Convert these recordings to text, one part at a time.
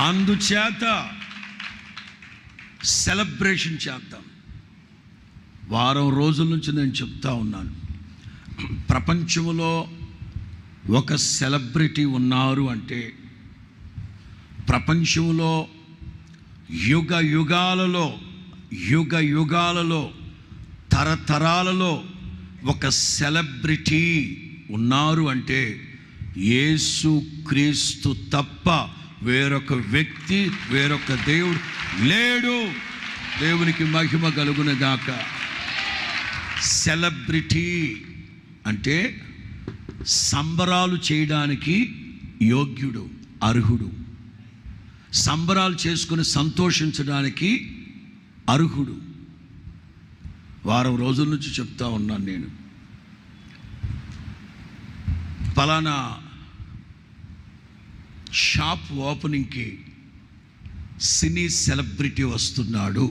అందుచేత సెలబ్రేషన్ చేద్దాం. వారం రోజుల నుంచి నేను చెప్తా ఉన్నాను, ప్రపంచంలో ఒక సెలబ్రిటీ ఉన్నారు అంటే, ప్రపంచంలో యుగ యుగాలలో తరతరాలలో ఒక సెలబ్రిటీ ఉన్నారు అంటే యేసు క్రీస్తు తప్ప వేరొక వ్యక్తి, వేరొక దేవుడు లేడు. దేవునికి మహిమ కలుగునగాక. సెలబ్రిటీ అంటే సంబరాలు చేయడానికి యోగ్యుడు, అర్హుడు. సంబరాలు చేసుకుని సంతోషించడానికి అర్హుడు. వారం రోజుల నుంచి చెప్తా ఉన్నాను నేను, పలానా షాప్ ఓపెనింగ్కి సినీ సెలబ్రిటీ వస్తున్నాడు.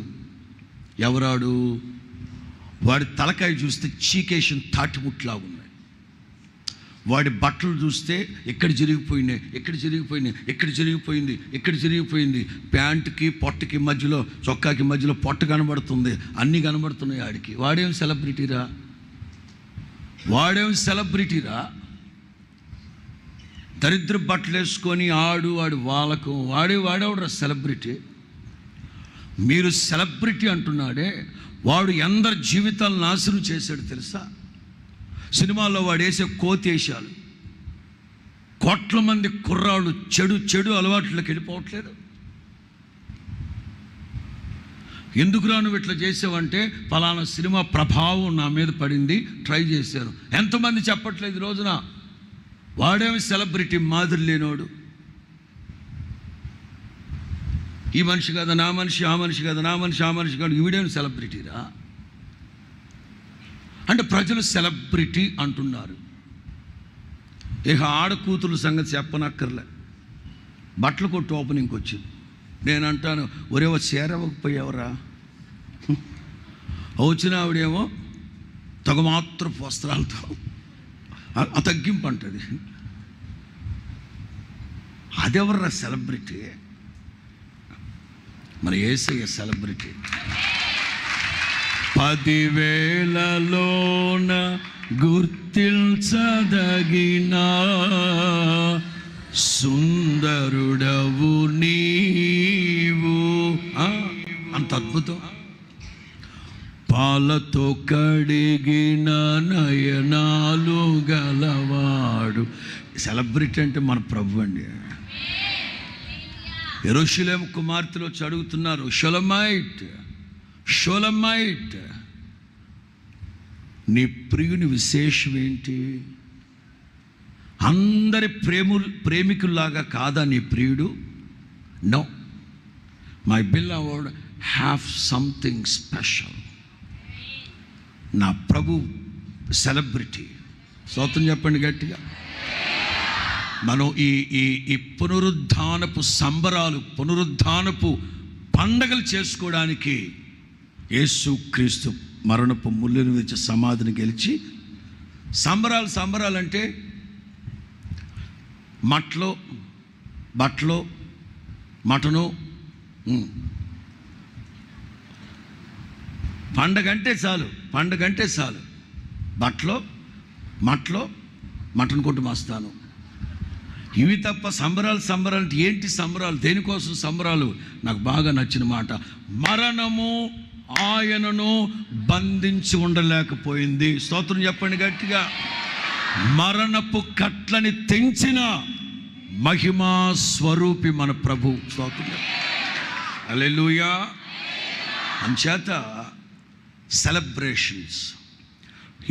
ఎవరాడు? వాడి తలకాయ చూస్తే చీకేషన్ తాటిముట్లా ఉన్నాయి. వాడి బట్టలు చూస్తే ఎక్కడ జరిగిపోయింది. ప్యాంటుకి పొట్టకి మధ్యలో, చొక్కాకి మధ్యలో పొట్ట కనబడుతుంది. అన్నీ కనబడుతున్నాయి ఆడికి. వాడేం సెలబ్రిటీరా? దరిద్ర బట్టలు వేసుకొని వాడి వాళ్ళకు వాడేవాడెవడరా సెలబ్రిటీ? మీరు సెలబ్రిటీ అంటున్నాడే, వాడు ఎందరి జీవితాలు నాశనం చేశాడు తెలుసా? సినిమాల్లో వాడు వేసే కోతేశాలు, కోట్ల మంది కుర్రాళ్ళు చెడు అలవాట్లకి వెళ్ళిపోవట్లేదు. ఎందుకురా నువ్వు ఇట్లా చేసావంటే, ఫలానా సినిమా ప్రభావం నా మీద పడింది, ట్రై చేశాను. ఎంతమంది చెప్పట్లేదు ఈ రోజున? వాడేమి సెలబ్రిటీ మాదిరి లేనోడు. ఈ మనిషి కదా నా మనిషి, ఆ మనిషి కదా నా మనిషి, ఆ మనిషి కాదు, వీడేమి సెలబ్రిటీరా అంటే ప్రజలు సెలబ్రిటీ అంటున్నారు. ఇక ఆడకూతురు సంగతి చెప్పనక్కర్లే. బట్టల కొట్టు ఓపెనింగ్కి వచ్చింది. నేను అంటాను, ఒరేవో చేరవకపోయావరా? వచ్చిన ఆవిడేమో తగమాత్రపు వస్త్రాలతో తగ్గింపు అంటది. అదెవర్రా సెలబ్రిటీ? మరి యేసయ్య సెలబ్రిటీ. 10,000లోన గుర్తించదగిన సుందరుడవు నీవు. అంత అద్భుతం. పాలతో కడిగిన నయనాలు గలవాడు. సెలబ్రిటీ అంటే మన ప్రభు అండి. యెరూషలేము కుమార్తెలు వచ్చి అడుగుతున్నారు, షోలమైట్, నీ ప్రియుని విశేషం ఏంటి? అందరి ప్రేమికుల్లాగా కాదా నీ ప్రియుడు? No, my beloved have something special. నా ప్రభు సెలబ్రిటీ. స్తోత్రం చెప్పండి గట్టిగా. మనం ఈ పునరుద్ధానపు సంబరాలు, పునరుద్ధానపు పండగలు చేసుకోవడానికి యేసు క్రీస్తు మరణపు ముళ్ళను విరిచి సమాధిని గెలిచి సంబరాలు అంటే బట్టలు మటను. పండగ అంటే చాలు. బట్టలు మటన్ కొట్టు మస్తాను. ఇవి తప్ప సంబరాలు అంటే ఏంటి? సంబరాలు దేనికోసం సంబరాలు? నాకు బాగా నచ్చిన మాట, మరణము ఆయనను బంధించి ఉండలేకపోయింది. స్తోత్రం చెప్పండి గట్టిగా. మరణపు కట్లని తెంచిన మహిమా స్వరూపి మన ప్రభు. స్తోత్రం. హల్లెలూయా. అంచేత సెలబ్రేషన్స్.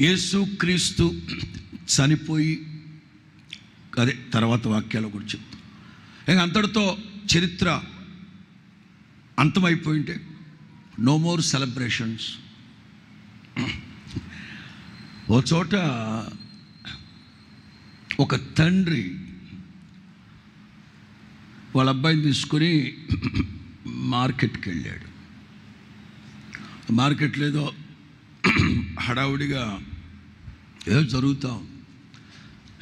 యేసుక్రీస్తు చనిపోయి, అదే తర్వాత వాక్యాల గురించి చెప్తాం. ఇంకా అంతటితో చరిత్ర అంతమైపోయింటే నో మోర్ సెలబ్రేషన్స్. ఓ చోట ఒక తండ్రి వాళ్ళ అబ్బాయిని తీసుకొని మార్కెట్కి వెళ్ళాడు. మార్కెట్లో ఏదో హడావుడిగా ఏదో జరుగుతాం.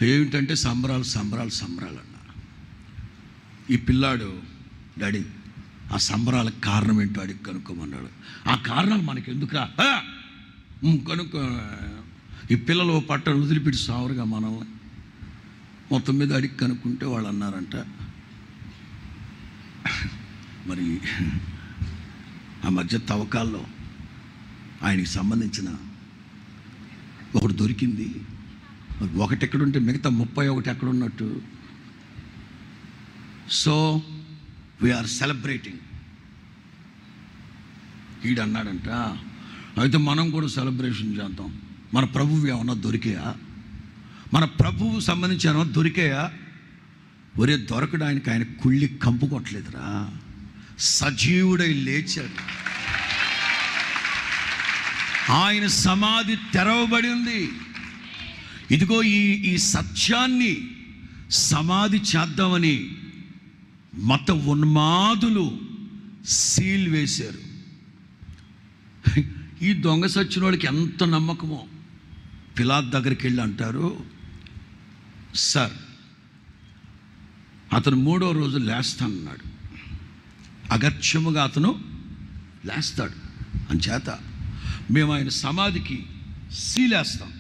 ఏమిటంటే సంబరాలు అన్నారు. ఈ పిల్లాడు డాడీ ఆ సంబరాలకు కారణం ఏంటో అడిగి కనుక్కోమన్నాడు. ఆ కారణాలు మనకి ఎందుకురా, కనుక్కో. ఈ పిల్లలు పట్టణం వదిలిపెట్టి సావరుగా మనల్ని. మొత్తం మీద అడిగి కనుక్కుంటే వాళ్ళు అన్నారంట, మరి ఆ మధ్య తవ్వకాల్లో ఆయనకి సంబంధించిన ఒకటి దొరికింది. ఒకటి ఎక్కడుంటే మిగతా 31 ఎక్కడున్నట్టు. So we are celebrating. ఈడన్నాడంట, అయితే మనం కూడా సెలబ్రేషన్ చేద్దాం. మన ప్రభువు ఏమన్నా దొరికాయా, మన ప్రభువు సంబంధించి ఏమన్నా దొరికాయా? ఒరే దొరకడానికి ఆయన కుళ్ళి కంపు కొట్టలేదురా, సజీవుడై లేచాడు. ఆయన సమాధి తెరవబడి ఉంది. ఇదిగో ఈ సత్యాన్ని సమాధి చేద్దామని మత ఉన్మాదులు సీల్ వేశారు. ఈ దొంగ సచ్చిన వాడికి ఎంత నమ్మకమో. పిలాతు దగ్గరికి వెళ్ళి అంటారు, సార్ అతను 3వ రోజు లేస్తానన్నాడు, అగత్యముగా అతను లేస్తాడు, అంచేత మేము ఆయన సమాధికి సీలేస్తాం,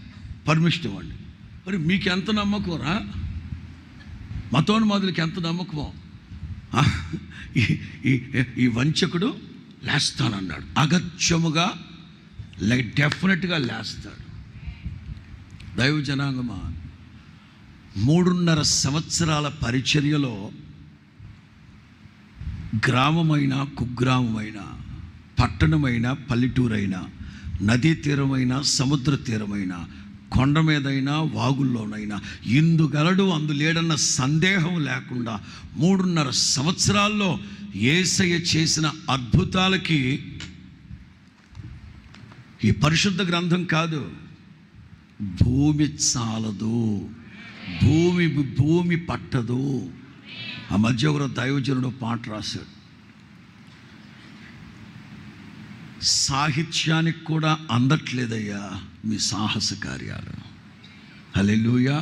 పర్మిషన్ ఇవ్వండి. మరి మీకు ఎంత నమ్మకం రా, మతోన్మాదులకి ఎంత నమ్మకమో. ఈ వంచకుడు లేస్తానన్నాడు, అగత్యముగా డెఫినెట్గా లేస్తాడు. దైవ జనాంగమా, 3.5 సంవత్సరాల పరిచర్యలో గ్రామమైన కుగ్రామమైన, పట్టణమైన పల్లెటూరైనా, నదీ తీరమైన సముద్ర తీరమైన, కొండ మీదైనా వాగుల్లోనైనా ఇందుగలడు అందులేడన్న సందేహం లేకుండా 3.5 సంవత్సరాల్లో యేసయ్య చేసిన అద్భుతాలకి ఈ పరిశుద్ధ గ్రంథం కాదు, భూమి చాలదు, భూమి పట్టదు. ఆ మధ్య ఒక దైవజనుడు పాట రాశాడు, సాహిత్యానికి కూడా అందట్లేదయ్యా మీ సాహస కార్యాలు. హల్లెలూయా.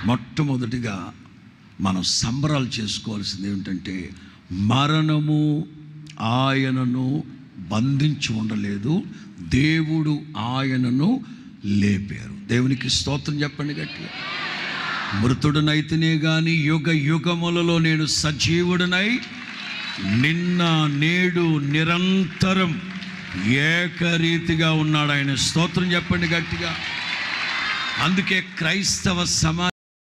మొట్టమొదటిగా మనం సంబరాలు చేసుకోవాల్సింది ఏమిటంటే, మరణము ఆయనను బంధించి ఉండలేదు, దేవుడు ఆయనను లేపారు. దేవునికి స్తోత్రం చెప్పండి గట్టిగా. మృతుడునైతేనే కానీ యుగ యుగములలో నేను సజీవుడినై నిన్న నేడు నిరంతరం ఏకరీతిగా ఉన్నాడు ఆయన. స్తోత్రం చెప్పండి గట్టిగా. అందుకే క్రైస్తవ సమాజం